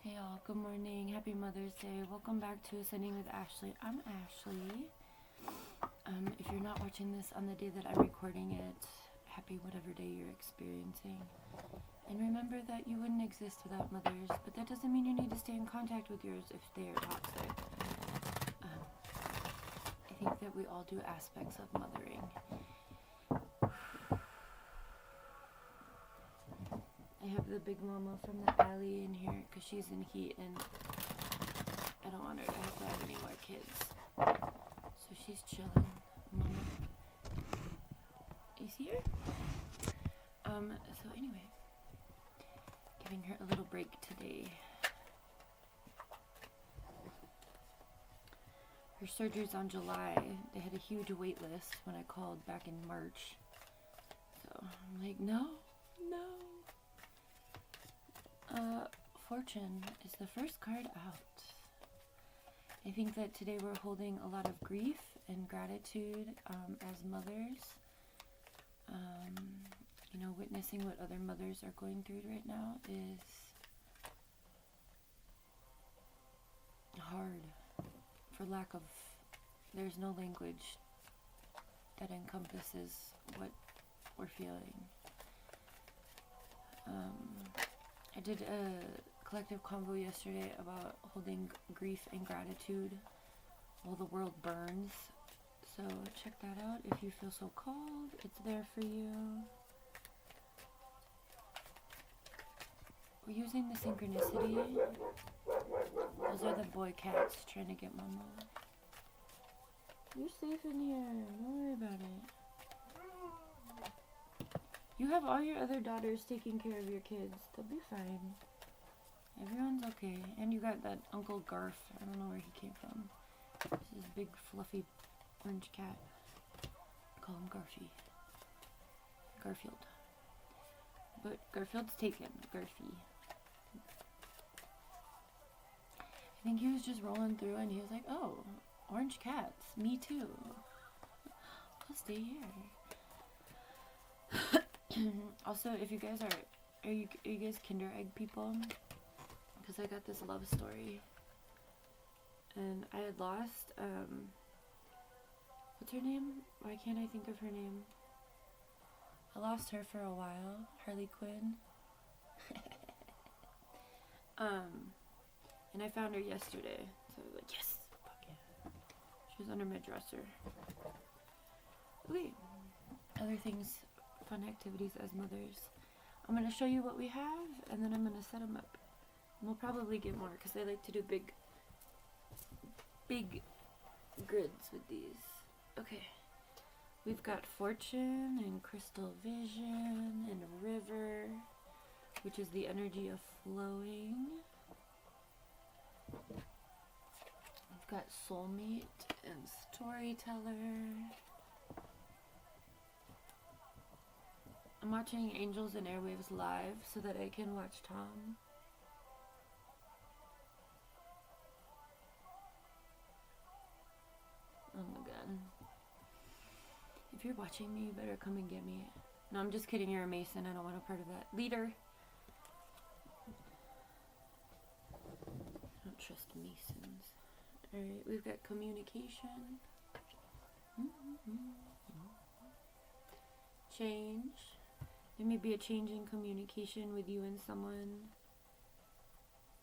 Hey y'all, good morning. Happy Mother's Day. Welcome back to Ascending with Ashley. I'm Ashley. If you're not watching this on the day that I'm recording it, happy whatever day you're experiencing. And remember that you wouldn't exist without mothers, but that doesn't mean you need to stay in contact with yours if they are toxic. I think that we all do aspects of mothering. I have the big mama from the alley in here because she's in heat and I don't want her to have to have any more kids. So she's chilling. Mama. You see her? So anyway, giving her a little break today. Her surgery's on July. They had a huge wait list when I called back in March. So I'm like, no. Fortune is the first card out. I think that today we're holding a lot of grief and gratitude as mothers. Witnessing what other mothers are going through right now is hard. There's no language that encompasses what we're feeling. I did a collective convo yesterday about holding grief and gratitude while the world burns. So check that out if you feel so called. It's there for you. We're using the synchronicity. Those are the boy cats trying to get mama. You're safe in here. Don't worry about it. You have all your other daughters taking care of your kids. They'll be fine. Everyone's okay. And you got that Uncle Garf. I don't know where he came from. This is big, fluffy, orange cat. I call him Garfy. Garfield. But Garfield's taken. Garfy. I think he was just rolling through and he was like, oh, orange cats. Me too. I'll stay here. Also, if you guys are you guys Kinder Egg people? Because I got this love story, and I had lost what's her name? Why can't I think of her name? I lost her for a while, Harley Quinn. And I found her yesterday, so I was like, yes, fuck yeah. She was under my dresser. Okay, other things. Fun activities as mothers. I'm going to show you what we have, and then I'm going to set them up. And we'll probably get more, because I like to do big grids with these. Okay. We've got Fortune, and Crystal Vision, and River, which is the energy of flowing. We've got Soulmate, and Storyteller. I'm watching Angels and Airwaves live so that I can watch Tom. Oh my god. If you're watching me, you better come and get me. No, I'm just kidding. You're a Mason. I don't want a part of that. Leader. I don't trust Masons. Alright, we've got communication. Change. There may be a change in communication with you and someone.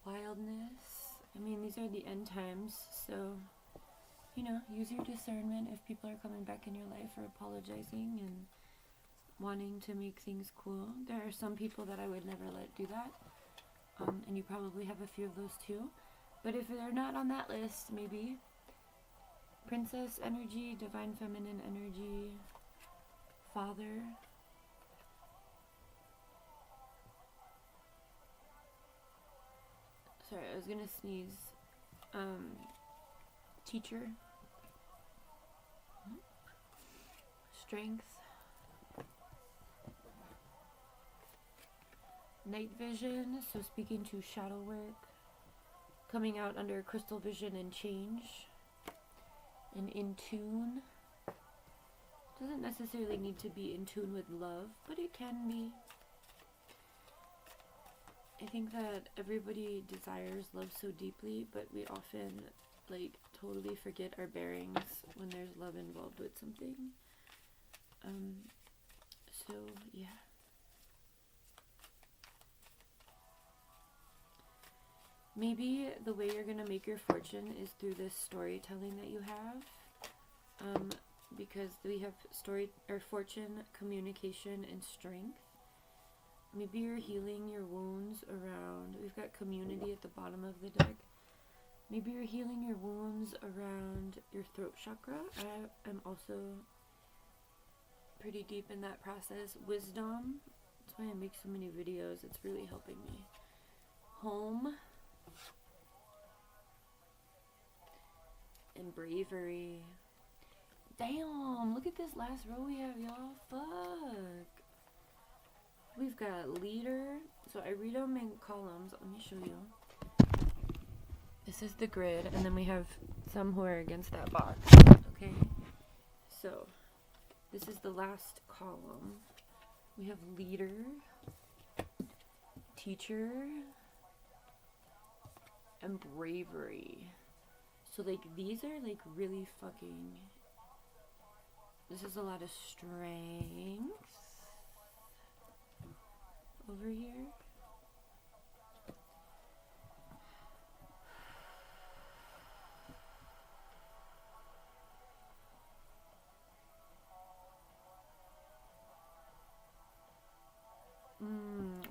Wildness. I mean, these are the end times, so, use your discernment if people are coming back in your life or apologizing and wanting to make things cool. There are some people that I would never let do that, and you probably have a few of those too. But if they're not on that list, maybe Princess energy, Divine Feminine energy, Father. Sorry, I was gonna sneeze. Teacher. Strength. Night vision, so speaking to shadow work. Coming out under Crystal Vision and Change. And in tune. Doesn't necessarily need to be in tune with love, but it can be. I think that everybody desires love so deeply, but we often like totally forget our bearings when there's love involved with something. So yeah. Maybe the way you're gonna make your fortune is through this storytelling that you have. Because we have fortune, communication, and strength. Maybe you're healing your wounds around, we've got community at the bottom of the deck. Maybe you're healing your wounds around your throat chakra. I am also pretty deep in that process. Wisdom, that's why I make so many videos, it's really helping me. Home. And bravery. Damn, look at this last row we have, y'all. Fuck. We've got leader. So I read them in columns. Let me show you. This is the grid, and then we have some who are against that box. Okay? So, this is the last column. We have leader, teacher, and bravery. So, like, these are, like, really fucking... This is a lot of strength over here.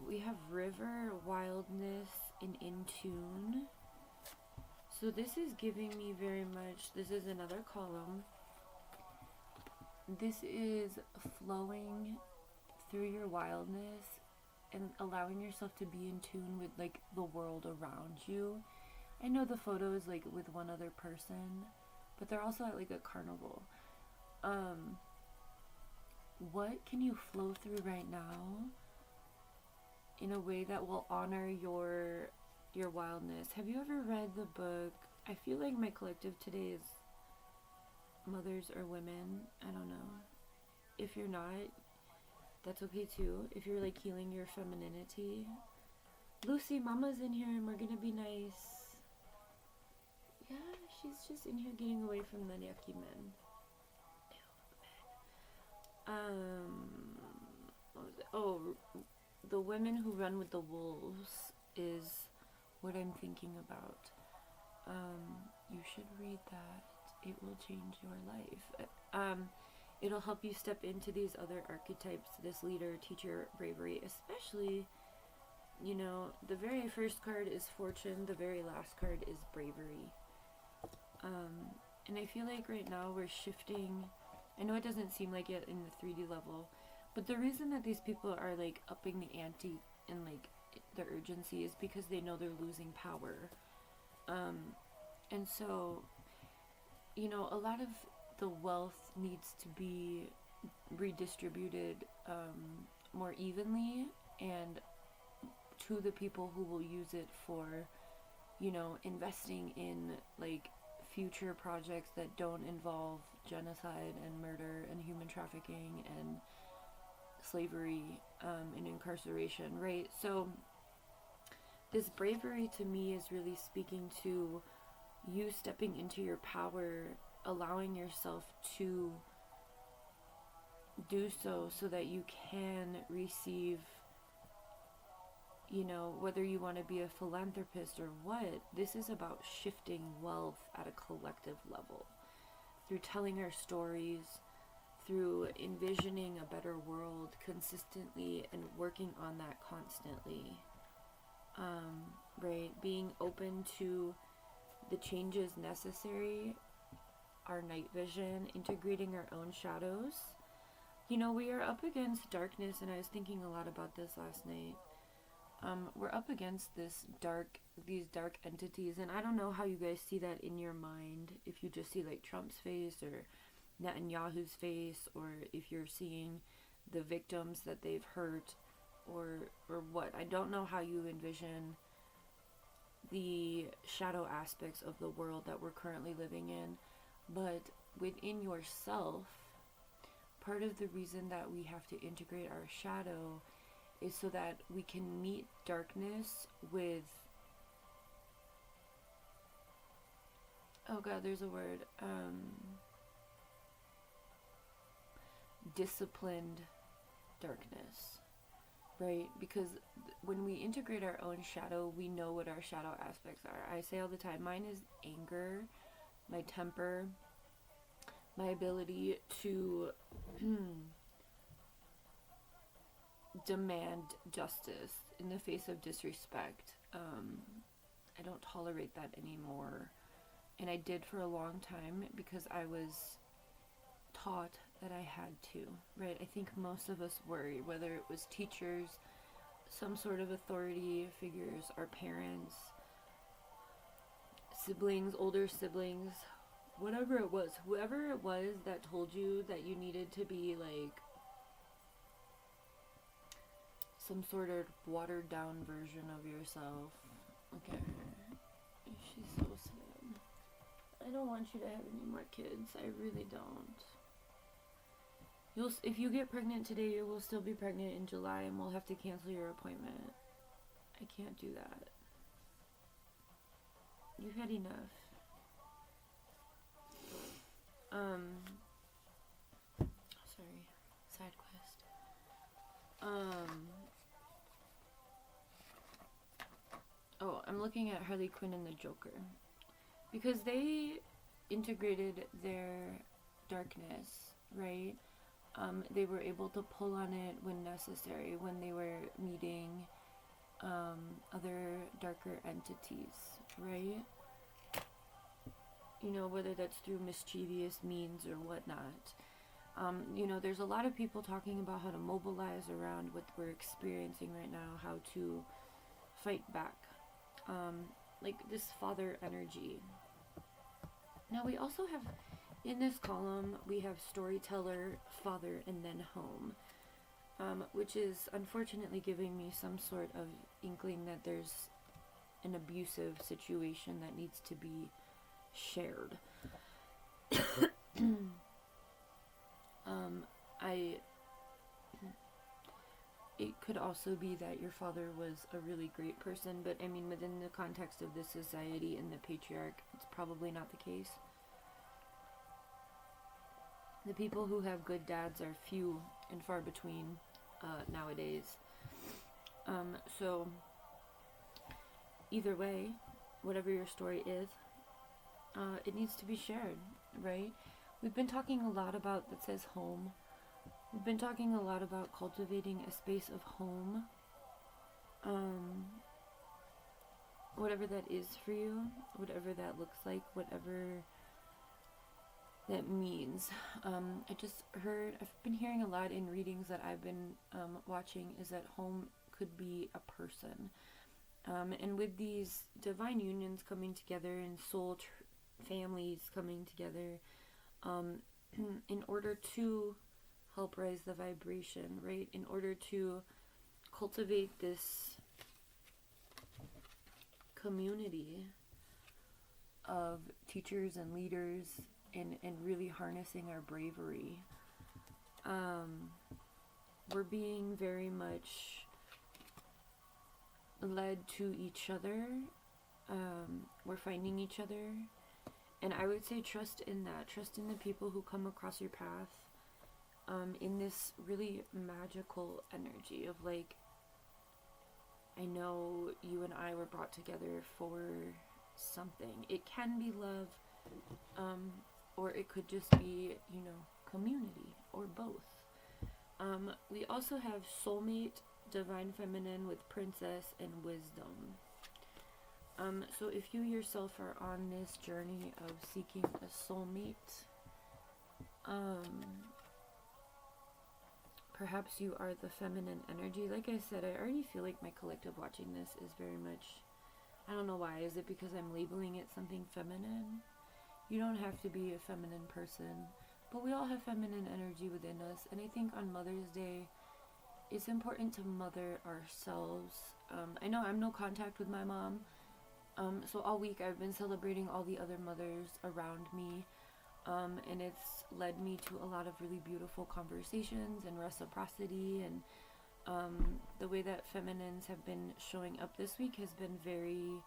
We have river, wildness, and in tune. So this is giving me very much, this is another column. This is flowing through your wildness and allowing yourself to be in tune with like the world around you. I know the photo is like with one other person, but they're also at like a carnival. What can you flow through right now in a way that will honor your wildness? Have you ever read the book? I feel like my collective today is mothers or women. I don't know. If you're not, that's okay too. If you're like healing your femininity. Lucy, mama's in here and we're gonna be nice. Yeah, she's just in here getting away from the yucky men. What was it? Oh, the women who run with the wolves is what I'm thinking about. You should read that. It will change your life. It'll help you step into these other archetypes, this leader, teacher, bravery, especially, you know, the very first card is fortune, the very last card is bravery. And I feel like right now we're shifting. I know it doesn't seem like it in the 3D level, but the reason that these people are like upping the ante and like the urgency is because they know they're losing power. And so, you know, a lot of the wealth needs to be redistributed more evenly and to the people who will use it for, you know, investing in like future projects that don't involve genocide and murder and human trafficking and slavery and incarceration, right? So this bravery to me is really speaking to you stepping into your power, allowing yourself to do so that you can receive, you know, whether you want to be a philanthropist or what. This is about shifting wealth at a collective level through telling our stories, through envisioning a better world consistently and working on that constantly. Right? Being open to the changes necessary, our night vision, integrating our own shadows. You know, we are up against darkness, and I was thinking a lot about this last night. We're up against these dark entities, and I don't know how you guys see that in your mind, if you just see like Trump's face or Netanyahu's face, or if you're seeing the victims that they've hurt, or what. I don't know how you envision the shadow aspects of the world that we're currently living in, but within yourself, part of the reason that we have to integrate our shadow is so that we can meet darkness with, oh god, there's a word, disciplined darkness, right? Because when we integrate our own shadow, we know what our shadow aspects are. I say all the time, mine is anger, my temper, my ability to demand justice in the face of disrespect. I don't tolerate that anymore. And I did for a long time because I was taught that I had to, right? I think most of us were, whether it was teachers, some sort of authority figures, our parents, siblings, older siblings, whatever it was, whoever it was that told you that you needed to be like some sort of watered down version of yourself. Okay, she's so sad. I don't want you to have any more kids. I really don't. If you get pregnant today, you will still be pregnant in July, and we'll have to cancel your appointment. I can't do that. You've had enough. Sorry, side quest. Oh, I'm looking at Harley Quinn and the Joker. Because they integrated their darkness, right? They were able to pull on it when necessary, when they were meeting other darker entities, right? You know, whether that's through mischievous means or whatnot. You know, there's a lot of people talking about how to mobilize around what we're experiencing right now, how to fight back. Like this father energy. Now we also have, in this column, we have storyteller, father, and then home. Which is unfortunately giving me some sort of inkling that there's an abusive situation that needs to be shared. It could also be that your father was a really great person, but I mean, within the context of this society and the patriarch, it's probably not the case. The people who have good dads are few and far between nowadays. So either way, whatever your story is, it needs to be shared, right? We've been talking a lot about, that says home. We've been talking a lot about cultivating a space of home. Whatever that is for you, whatever that looks like, whatever that means. I've been hearing a lot in readings that I've been watching, is that home could be a person. And with these divine unions coming together and soul families coming together, in order to help raise the vibration, right? In order to cultivate this community of teachers and leaders, and really harnessing our bravery. We're being very much led to each other. We're finding each other. And I would say trust in that. Trust in the people who come across your path. In this really magical energy of like, I know you and I were brought together for something. It can be love, or it could just be, community, or both. We also have soulmate, divine feminine with princess, and wisdom. So if you yourself are on this journey of seeking a soulmate, perhaps you are the feminine energy. Like I said, I already feel like my collective watching this is very much, I don't know why. Is it because I'm labeling it something feminine? You don't have to be a feminine person, but we all have feminine energy within us. And I think on Mother's Day, it's important to mother ourselves. I know I'm no contact with my mom, so all week I've been celebrating all the other mothers around me. And it's led me to a lot of really beautiful conversations and reciprocity and The way that feminines have been showing up this week has been very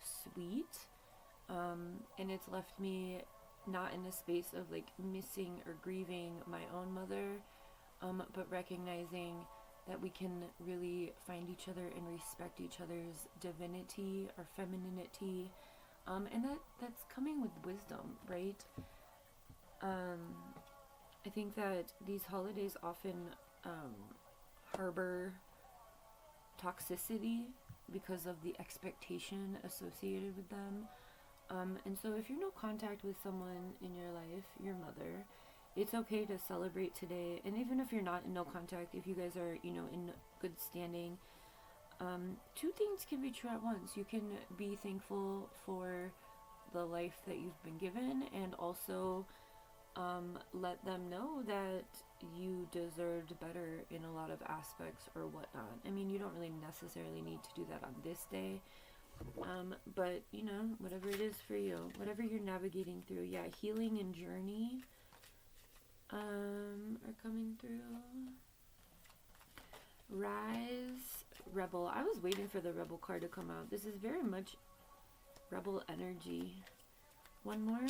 sweet, and it's left me not in a space of like missing or grieving my own mother, but recognizing that we can really find each other and respect each other's divinity or femininity, and that's coming with wisdom, right? I think that these holidays often harbor toxicity because of the expectation associated with them. And so if you're no contact with someone in your life, your mother, it's okay to celebrate today. And even if you're not in no contact, if you guys are, in good standing, two things can be true at once. You can be thankful for the life that you've been given, and also let them know that you deserved better in a lot of aspects or whatnot. I mean, you don't really necessarily need to do that on this day, but whatever it is for you, whatever you're navigating through, yeah, healing and journey are coming through. Rise, Rebel. I was waiting for the Rebel card to come out. This is very much Rebel energy. One more.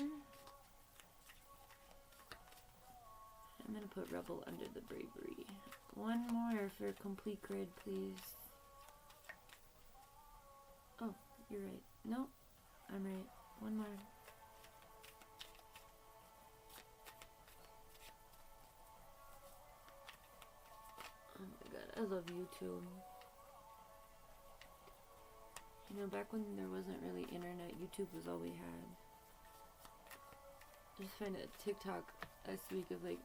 I'm gonna put Rebel under the Bravery. One more for complete grid, please. Oh, you're right. No, I'm right. One more. Oh my god, I love YouTube. Back when there wasn't really internet, YouTube was all we had. I just found a TikTok this week of like,